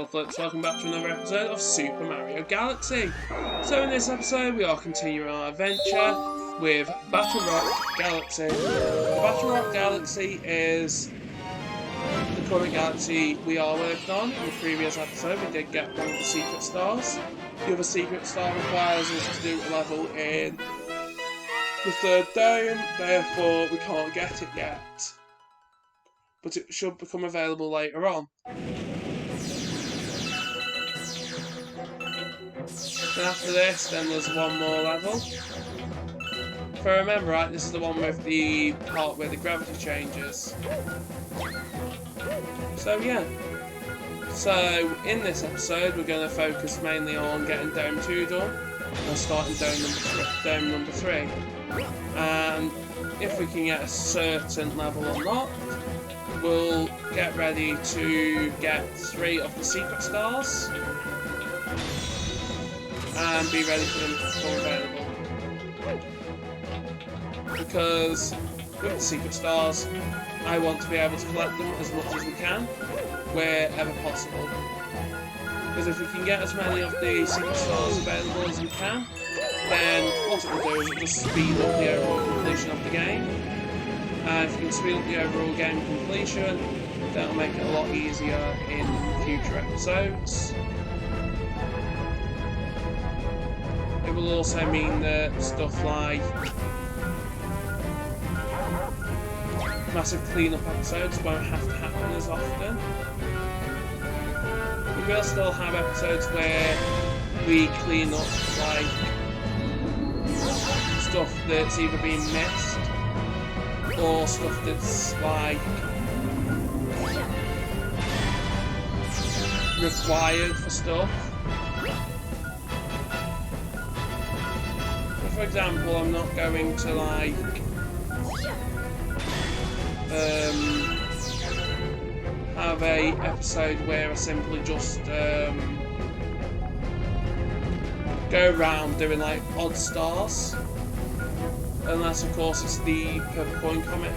Hello folks, welcome back to another episode of Super Mario Galaxy. So in this episode we are continuing our adventure with Battle Rock Galaxy. Battle Rock Galaxy is the current galaxy we are working on. In the previous episode we did get one of the secret stars. The other secret star requires us to do a level in the third dome, therefore we can't get it yet. But it should become available later on. Then after this, then there's one more level. If I remember right, this is the one with the part where the gravity changes. So yeah. So in this episode, we're going to focus mainly on getting Dome 2 done and starting Dome number 3. And if we can get a certain level unlocked, we'll get ready to get 3 of the secret stars and be ready for them to become available. Because with the secret stars, I want to be able to collect them as much as we can, wherever possible. Because if we can get as many of the secret stars available as we can, then what it will do is it will just speed up the overall completion of the game. And if you can speed up the overall game completion, that will make it a lot easier in future episodes. It will also mean that stuff like massive clean-up episodes won't have to happen as often. We will still have episodes where we clean up like stuff that's either been missed or stuff that's like required for stuff. For example, I'm not going to like have a episode where I simply just go around doing like odd stars, unless of course it's the Purple Coin Comet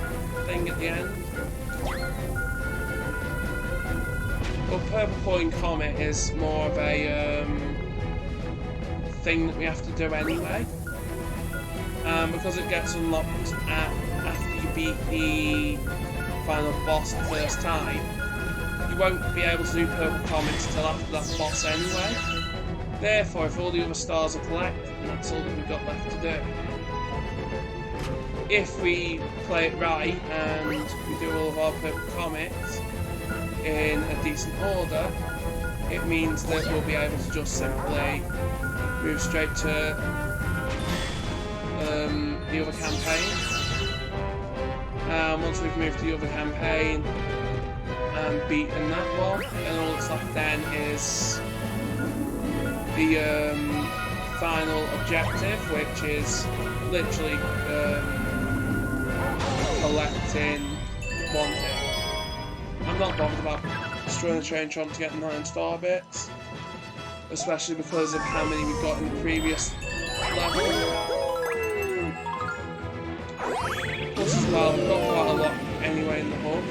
thing at the end. But Purple Coin Comet is more of a thing that we have to do anyway. Because it gets unlocked after you beat the final boss the first time, you won't be able to do Purple Comets till after that boss anyway. Therefore, if all the other stars are collected, then that's all that we've got left to do. If we play it right and we do all of our Purple Comets in a decent order, it means that we'll be able to just simply move straight to the other campaign. Once we've moved to the other campaign and beaten that one, then all that's left then is the final objective, which is literally collecting one thing. I'm not bothered about destroying the train trying to get 9 star bits, especially because of how many we got in the previous level. Plus as well, we've got quite a lot anyway in the hub.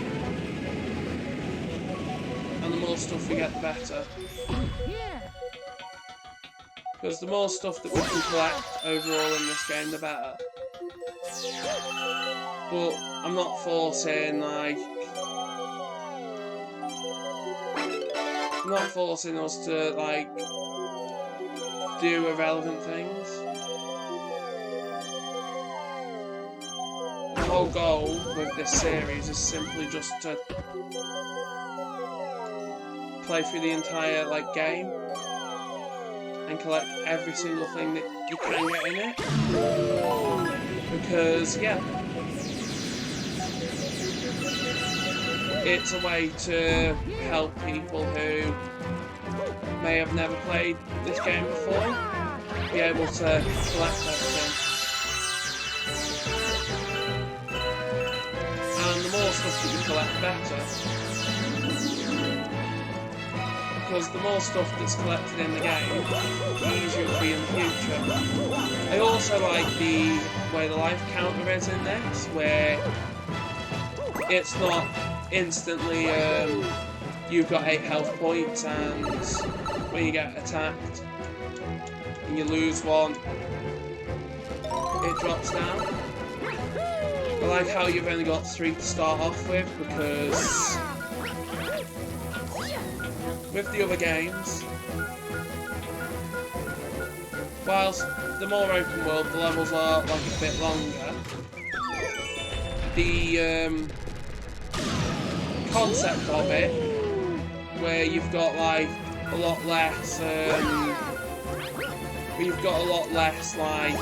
And the more stuff we get, the better. Because the more stuff that we can collect overall in this game, the better. But I'm not forcing, like... I'm not forcing us to, like, do irrelevant things. The whole goal with this series is simply just to play through the entire game and collect every single thing that you can get in it. Because yeah, it's a way to help people who may have never played this game before be able to collect everything. And the more stuff that you collect, better. Because the more stuff that's collected in the game, the easier it will be in the future. I also like the way the life counter is in this, where it's not instantly you've got 8 health points, and when you get attacked and you lose one, it drops down. I like how you've only got 3 to start off with, because with the other games, whilst the more open world, the levels are like a bit longer, the concept of it, where you've got like a lot less, like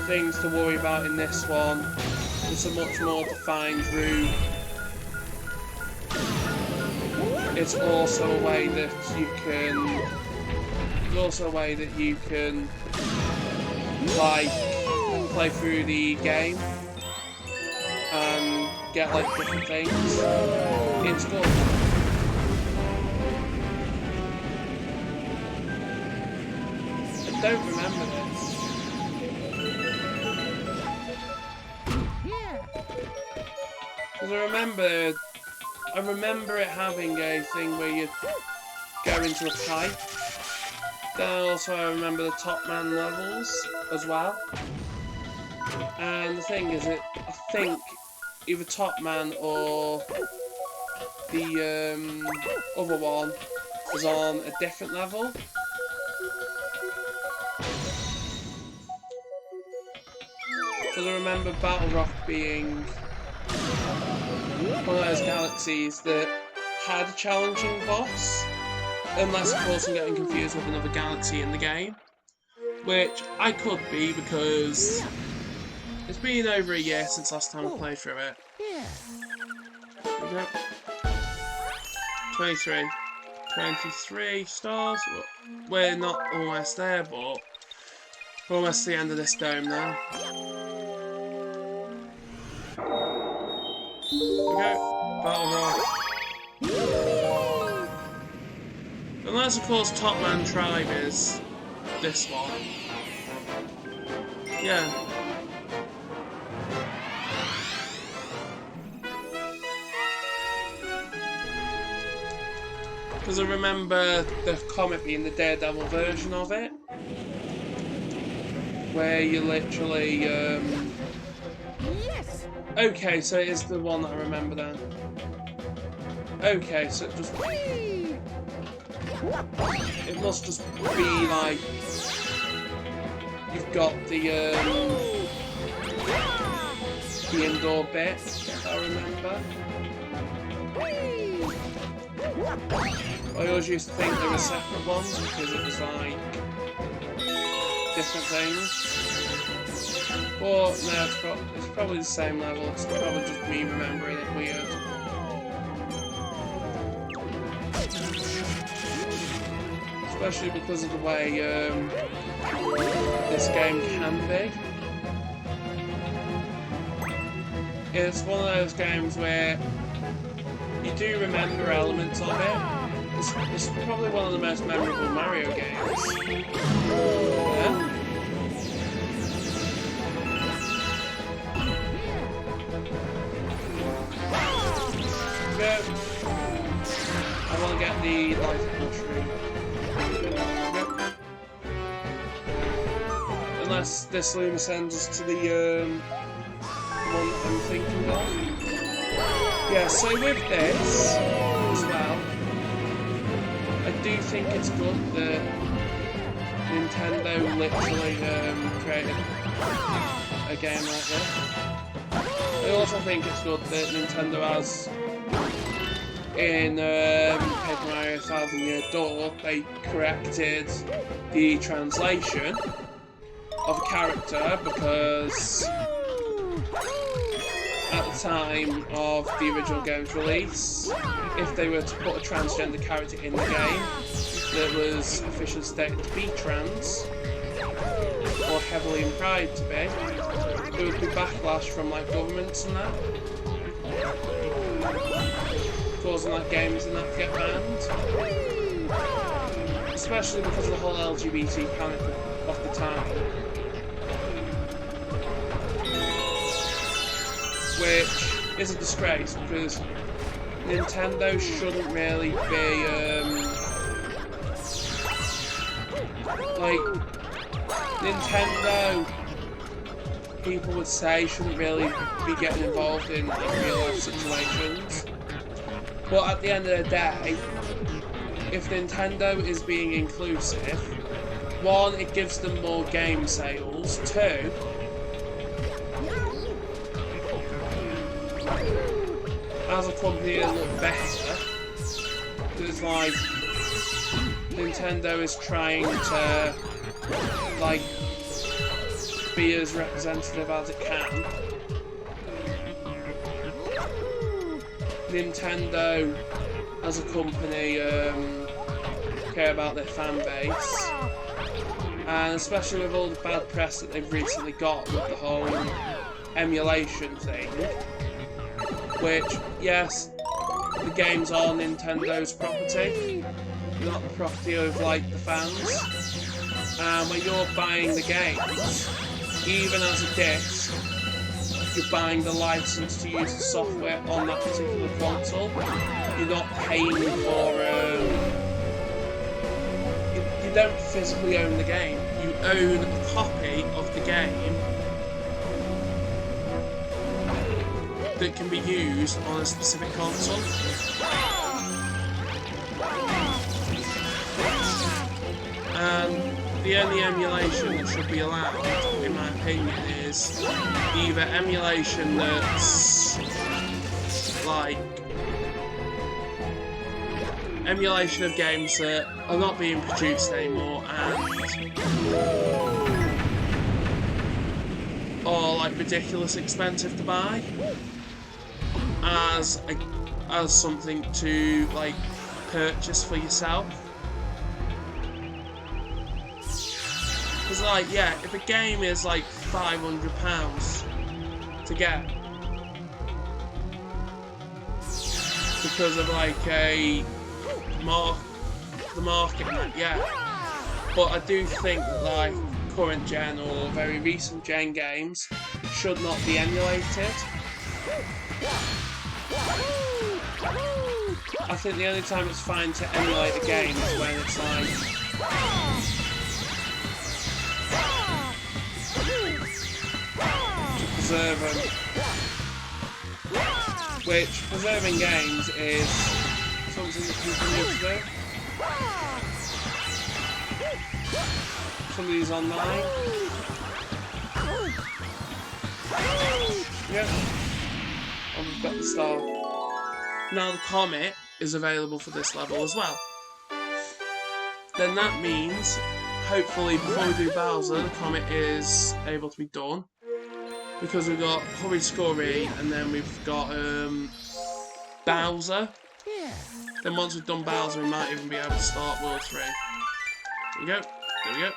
things to worry about in this one. It's a much more defined route. It's also a way that you can like play through the game and get like different things. It's good. I don't remember this. Because I remember it having a thing where you go into a pipe. Then also I remember the Top Man levels as well. And the thing is, I think either Top Man or the other one was on a different level. Because I remember Battle Rock being one of those galaxies that had a challenging boss, unless of course I'm getting confused with another galaxy in the game, which I could be, because it's been over a year since last time I played through it. There we go. 23 stars. We're not almost there, but we're almost to the end of this dome now. There we go. Battle Rock. Unless, of course, Top Man Tribe is this one. Yeah. Because I remember the comic being the Daredevil version of it, where you literally, Yes. Okay, so it is the one that I remember then. Okay, so it must just be like, you've got the indoor bit, if I remember. I always used to think they were separate ones because it was like different things. But no, it's probably the same level. It's probably just me remembering it weird. Especially because of the way this game can be. It's one of those games where you do remember elements of it. It's probably one of the most memorable Mario games. Yeah. Go. I want to get the life mushroom. Go. Unless this Luma sends us to the one that I'm thinking of. Yeah, so with this as well, I do think it's good that Nintendo literally created a game like this. I also think it's good that Nintendo has, in Paper Mario Thousand Year Door, they corrected the translation of a character, because at the time of the original game's release, if they were to put a transgender character in the game that was officially stated to be trans, or heavily implied to be, there would be backlash from like governments and that, causing like games and that to get banned, especially because of the whole LGBT panic of the time. Which is a disgrace because Nintendo shouldn't really be like Nintendo. People would say shouldn't really be getting involved in like, real life situations. But at the end of the day, if Nintendo is being inclusive, one, it gives them more game sales. Two, as a company, they look better. It's like Nintendo is trying to like be as representative as it can. Nintendo, as a company, care about their fan base, and especially with all the bad press that they've recently got with the whole emulation thing. Which, yes, the games are Nintendo's property, not the property of like the fans. And when you're buying the games, even as a disc, you're buying the license to use the software on that particular console. You're not paying for you don't physically own the game. You own a copy of the game that can be used on a specific console. And the only emulation that should be allowed, in my opinion, is either emulation that's like emulation of games that are not being produced anymore and are like ridiculously expensive to buy as something to like purchase for yourself. Because like, yeah, if a game is like £500 to get because of like the market, yeah. But I do think that like current gen or very recent gen games should not be emulated. I think the only time it's fine to emulate a game is when it's like preserve them. Which, preserving games is something that people need to do. Somebody's online. Yep. And we've got the star. Now the comet is available for this level as well. Then that means, hopefully before we do Bowser, the comet is able to be done. Because we've got Hurry Scurry and then we've got Bowser. Then once we've done Bowser, we might even be able to start World 3. There we go. There we go.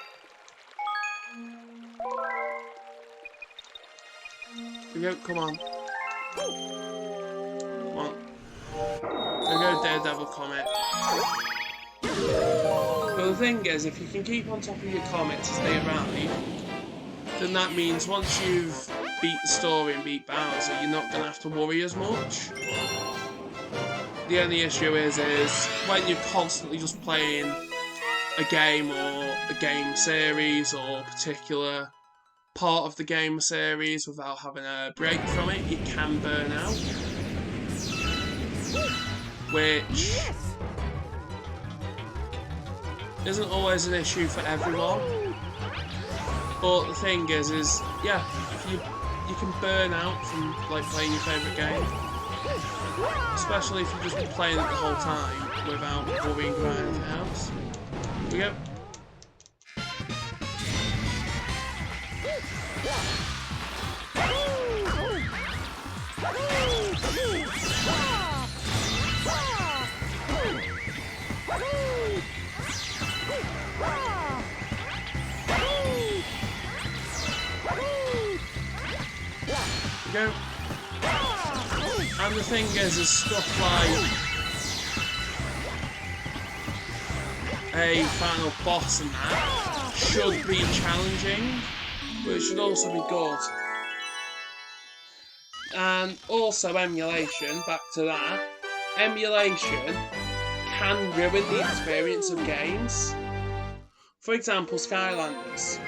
There we go. Come on. Come on. There we go, Daredevil Comet. But the thing is, if you can keep on top of your comets as they arrive, then that means once you've beat the story and beat Bowser, you're not going to have to worry as much. The only issue is when you're constantly just playing a game or a game series or a particular part of the game series without having a break from it, you can burn out. Which isn't always an issue for everyone. But the thing is yeah, you can burn out from like playing your favourite game. Especially if you've just been playing it the whole time without worrying about anything else. Here we go. Go. And the thing is stuff like a final boss and that should be challenging, but it should also be good. And also emulation, back to that, emulation can ruin the experience of games. For example, Skylanders.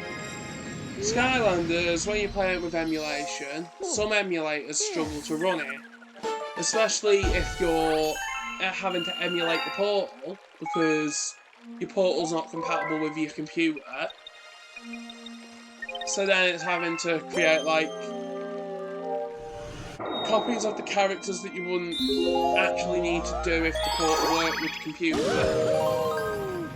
Skylanders, when you play it with emulation, some emulators struggle to run it. Especially if you're having to emulate the portal, because your portal's not compatible with your computer. So then it's having to create, like, copies of the characters that you wouldn't actually need to do if the portal worked with the computer.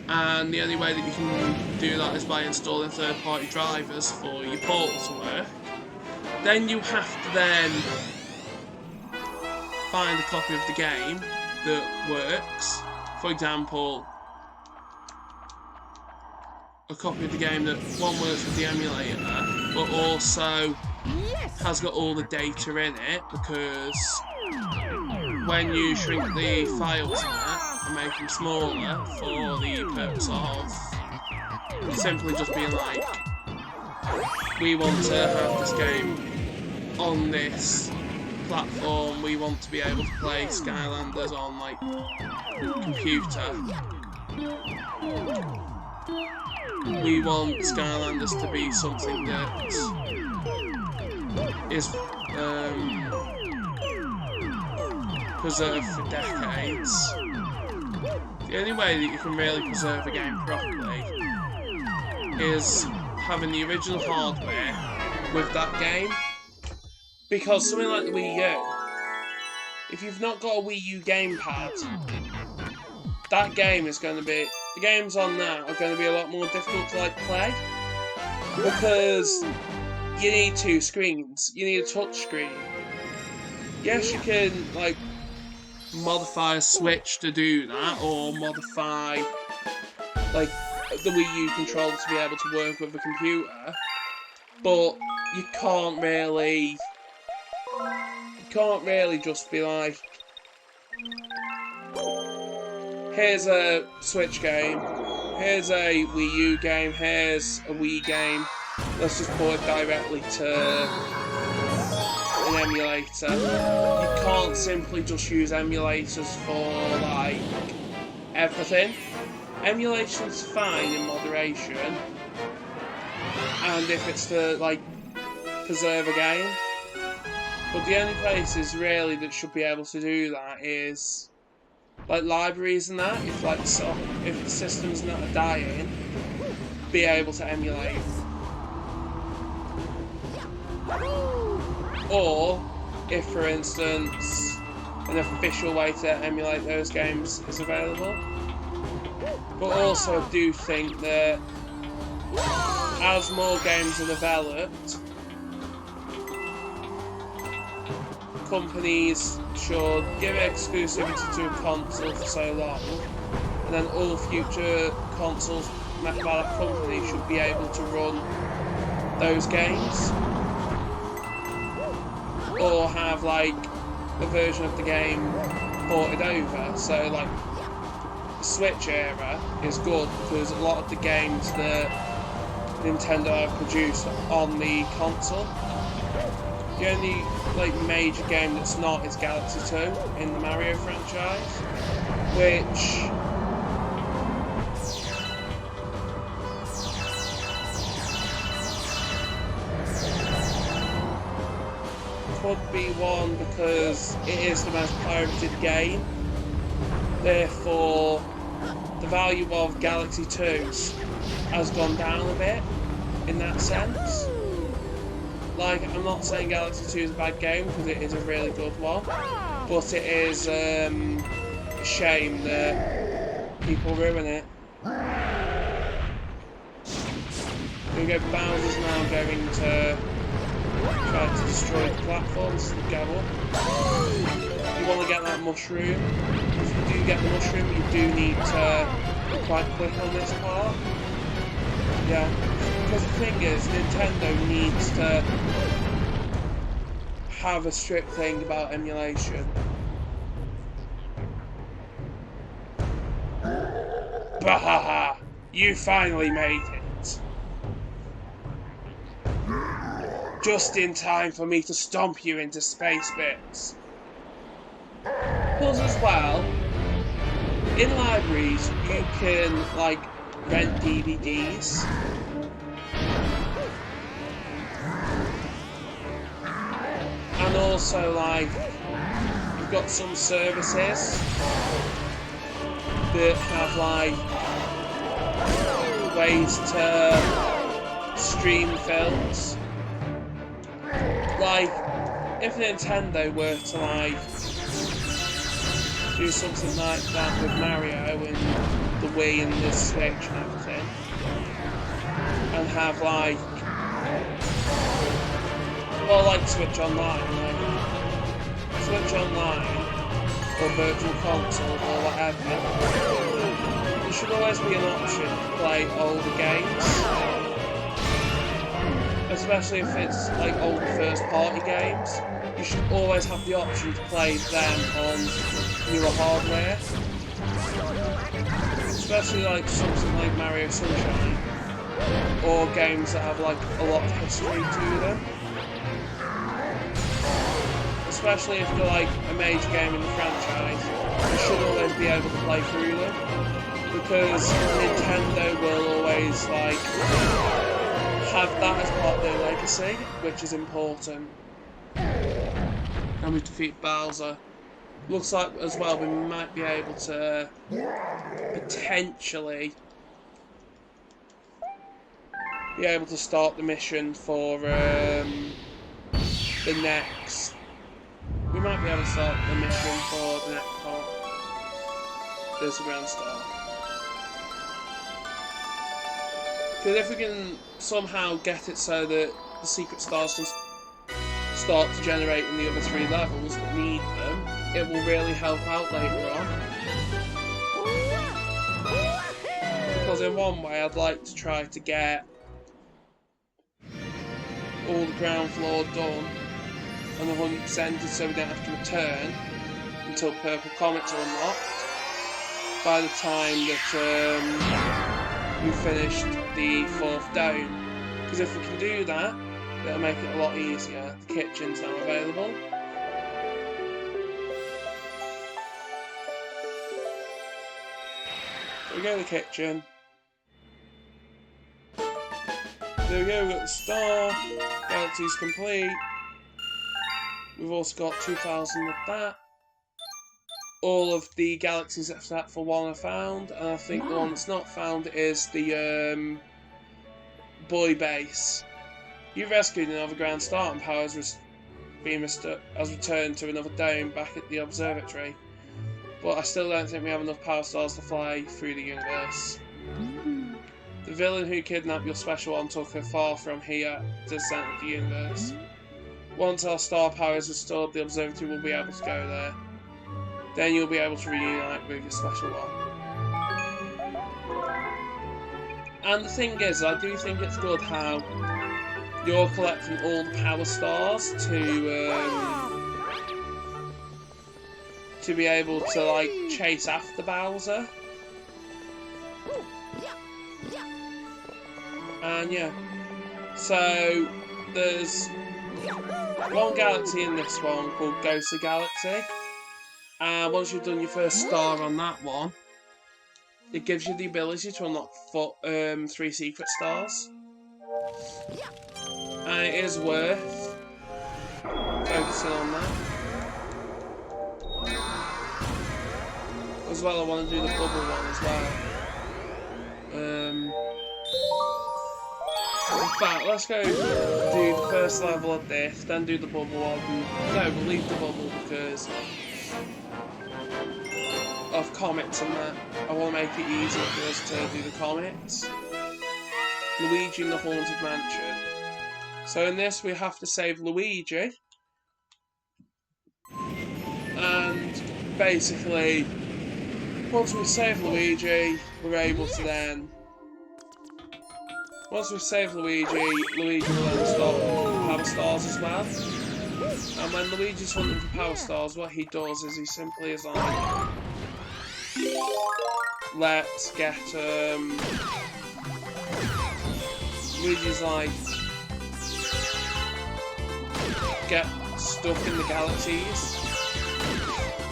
And the only way that you can do that is by installing third-party drivers for your portal to work. Then you have to then find a copy of the game that works. For example, a copy of the game that one works with the emulator, but also has got all the data in it, because when you shrink the files in it and make them smaller for the purpose of simply just being like, we want to have this game on this platform, we want to be able to play Skylanders on, like, computer. We want Skylanders to be something that is preserved for decades. The only way that you can really preserve a game properly is having the original hardware with that game. Because something like the Wii U, if you've not got a Wii U gamepad, that game is going to be, the games on that are going to be a lot more difficult to, like, play. Because you need two screens, you need a touch screen. Yes, you can, like, modify a Switch to do that, or modify, like, the Wii U controller to be able to work with a computer, but you can't really just be like, here's a Switch game, here's a Wii U game, here's a Wii game, let's just port it directly to an emulator. You can't simply just use emulators for, like, everything. Emulation's fine in moderation, and if it's to, like, preserve a game. But the only places really that should be able to do that is, like, libraries and that. If, like, if the system's not dying, be able to emulate. Or if, for instance, an official way to emulate those games is available. But also I do think that as more games are developed, companies should give exclusivity to a console for so long, and then all future consoles made by that company should be able to run those games. Or have, like, a version of the game ported over. So, like, the Switch era is good because a lot of the games that Nintendo have produced on the console. The only, like, major game that's not is Galaxy 2 in the Mario franchise, which could be one because it is the most pirated game. Therefore, the value of Galaxy 2's has gone down a bit in that sense. Like, I'm not saying Galaxy 2 is a bad game because it is a really good one, but it is a shame that people ruin it. Here we go, Bowser's now going to try to destroy the platforms that go up. You want to get that mushroom. If you do get the mushroom, you do need to be quite quick on this part. Yeah, because the thing is, Nintendo needs to have a strict thing about emulation. Bahaha! You finally made it! just in time for me to stomp you into space bits. Plus, as well, in libraries you can like rent DVDs. And also, like, you've got some services that have like ways to stream films. Like, if Nintendo were to like do something like that with Mario and the Wii and the Switch and everything, and have like, well, like Switch Online, like Switch Online or Virtual Console or whatever, there should always be an option to play older games, especially if it's like older first-party games. You should always have the option to play them on newer hardware, especially like something like Mario Sunshine or games that have like a lot of history to them. Especially if they're like a major game in the franchise, you should always be able to play through them, because Nintendo will always like have that as part of their legacy, which is important. And we defeat Bowser. Looks like as well we might be able to potentially be able to start the mission for the next. We might be able to start the mission for the next part. There's a grand start. Because if we can somehow get it so that the secret stars can start to generate in the other 3 levels that need them, it will really help out later on. Because in one way I'd like to try to get all the ground floor done and 100% so we don't have to return until Purple Comets are unlocked by the time that we finished the 4th dome. Because if we can do that, it'll make it a lot easier. The kitchen's now available. There we go, the kitchen. There we go, we've got the star. Galaxy's complete. We've also got 2,000 of that. All of the galaxies except for one are found, and I think the one that's not found is the boy base. You've rescued another grand star, and power has returned to another dome back at the observatory. But I still don't think we have enough power stars to fly through the universe. The villain who kidnapped your special one took her far from here to the centre of the universe. Once our star power is restored, the observatory will be able to go there. Then you'll be able to reunite with your special one. And the thing is, I do think it's good how you're collecting all the power stars to be able to like chase after Bowser. And yeah, so there's one galaxy in this one called Ghostly Galaxy, and once you've done your first star on that one, it gives you the ability to unlock 3 secret stars, and it is worth focusing on that. As well, I want to do the bubble one as well. In fact, let's go do the first level of this, then do the bubble one. No, we'll leave the bubble because of comets and that. I want to make it easier for us to do the comets. Luigi in the Haunted Mansion. So in this we have to save Luigi. And basically, once we save Luigi, we're able to then... Once we've saved Luigi will then start for power stars as well. And when Luigi's hunting for power stars, what he does is he simply is like, let's get Luigi's like, get stuck in the galaxies.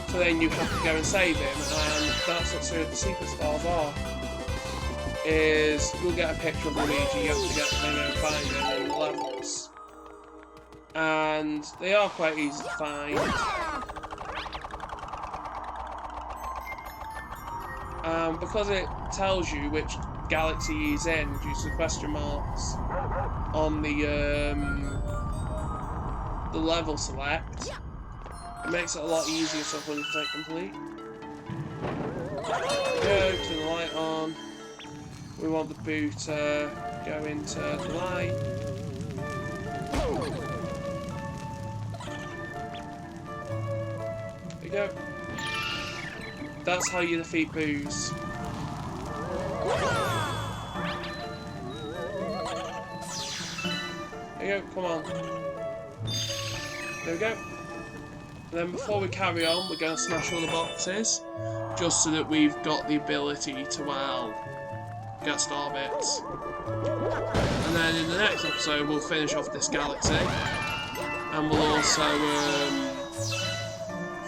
So then you have to go and save him, and that's what sort of the secret stars are. Is you'll get a picture of Luigi, you have to get him and find him in the levels. And they are quite easy to find. Because it tells you which galaxy he's in due to the question marks on the level select, it makes it a lot easier to 100% complete. Go, turn the light on. We want the boo to go into the light. There you go. That's how you defeat boos. There you go, come on. There we go. And then before we carry on, we're going to smash all the boxes, just so that we've got the ability to, well, get star bits. And then in the next episode, we'll finish off this galaxy, and we'll also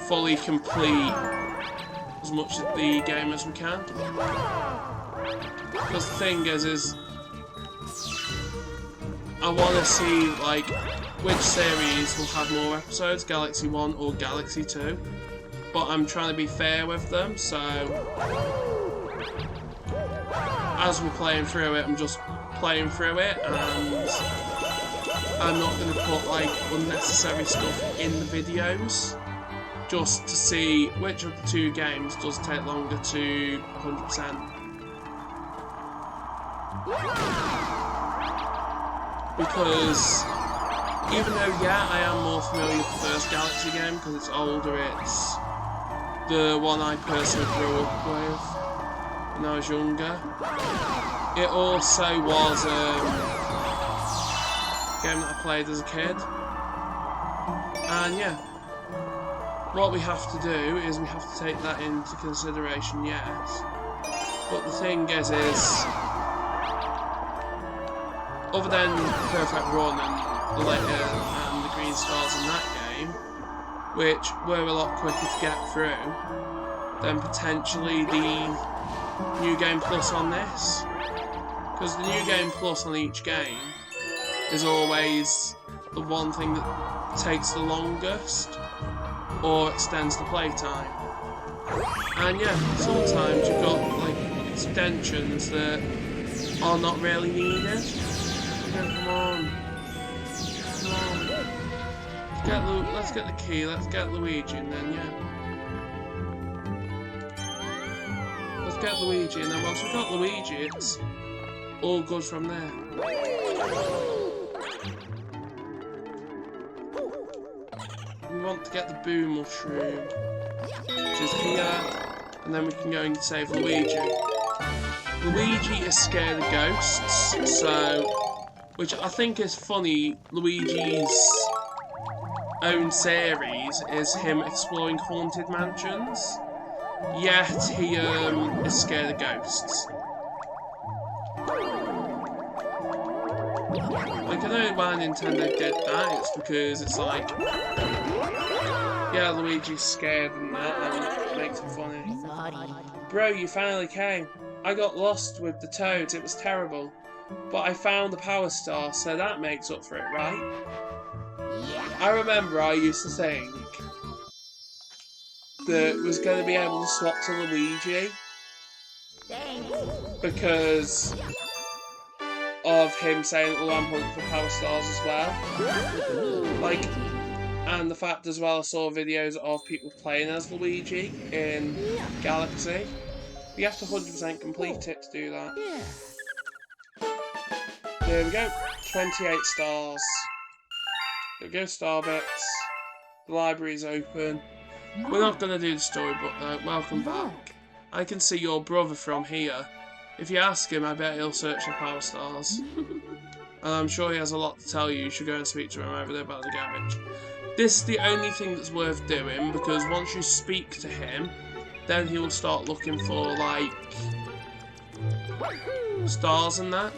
fully complete as much of the game as we can. Because the thing is I want to see, like, which series will have more episodes, Galaxy 1 or Galaxy 2. But I'm trying to be fair with them, so as we're playing through it, I'm just playing through it, and I'm not going to put, like, unnecessary stuff in the videos, just to see which of the two games does take longer to 100%. Because even though, yeah, I am more familiar with the first Galaxy game because it's older, it's the one I personally grew up with when I was younger. It also was a game that I played as a kid. And yeah, what we have to do is we have to take that into consideration, yes. But the thing is other than Perfect Run and the later and the green stars in that game, which were a lot quicker to get through than potentially the New Game Plus on this. Because the New Game Plus on each game is always the one thing that takes the longest or extends the playtime. And yeah, sometimes you've got like extensions that are not really needed. Come on. Come on. Let's get the key, let's get Luigi, and then, yeah. Let's get Luigi, and then once we've got Luigi, it's all good from there. We want to get the Boo Mushroom, which is here, and then we can go and save Luigi. Luigi is scared of ghosts, so... which I think is funny, Luigi's own series is him exploring haunted mansions, yet he is scared of ghosts. Like, I know why Nintendo did that, it's because it's like, yeah, Luigi's scared and that, and it makes it funny. Bro, you finally came. I got lost with the toads, it was terrible. But I found the Power Star, so that makes up for it, right? Yeah. I remember I used to think that was going to be able to swap to Luigi because of him saying, oh, I'm hunting for Power Stars as well. Like, and the fact as well, I saw videos of people playing as Luigi in Galaxy. You have to 100% complete it to do that. There we go, 28 stars. There we go, star bits. The library's open. We're not going to do the storybook though, welcome back. I can see your brother from here. If you ask him, I bet he'll search for Power Stars. And I'm sure he has a lot to tell you, you should go and speak to him over there by the garage. This is the only thing that's worth doing, because once you speak to him, then he will start looking for, like, stars and that.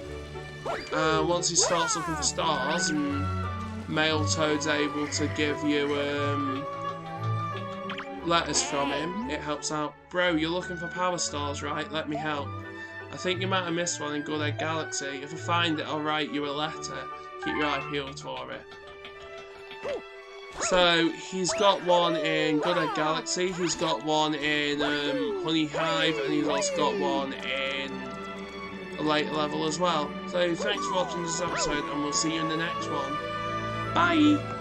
Once he starts looking for stars and male toad's able to give you letters from him, it helps out. Bro, you're looking for power stars, right? Let me help. I think you might have missed one in Good Egg Galaxy. If I find it, I'll write you a letter. Keep your eye peeled for it. So, he's got one in Good Egg Galaxy, he's got one in Honey Hive, and he's also got one in a later level as well. So, thanks for watching this episode, and we'll see you in the next one. Bye!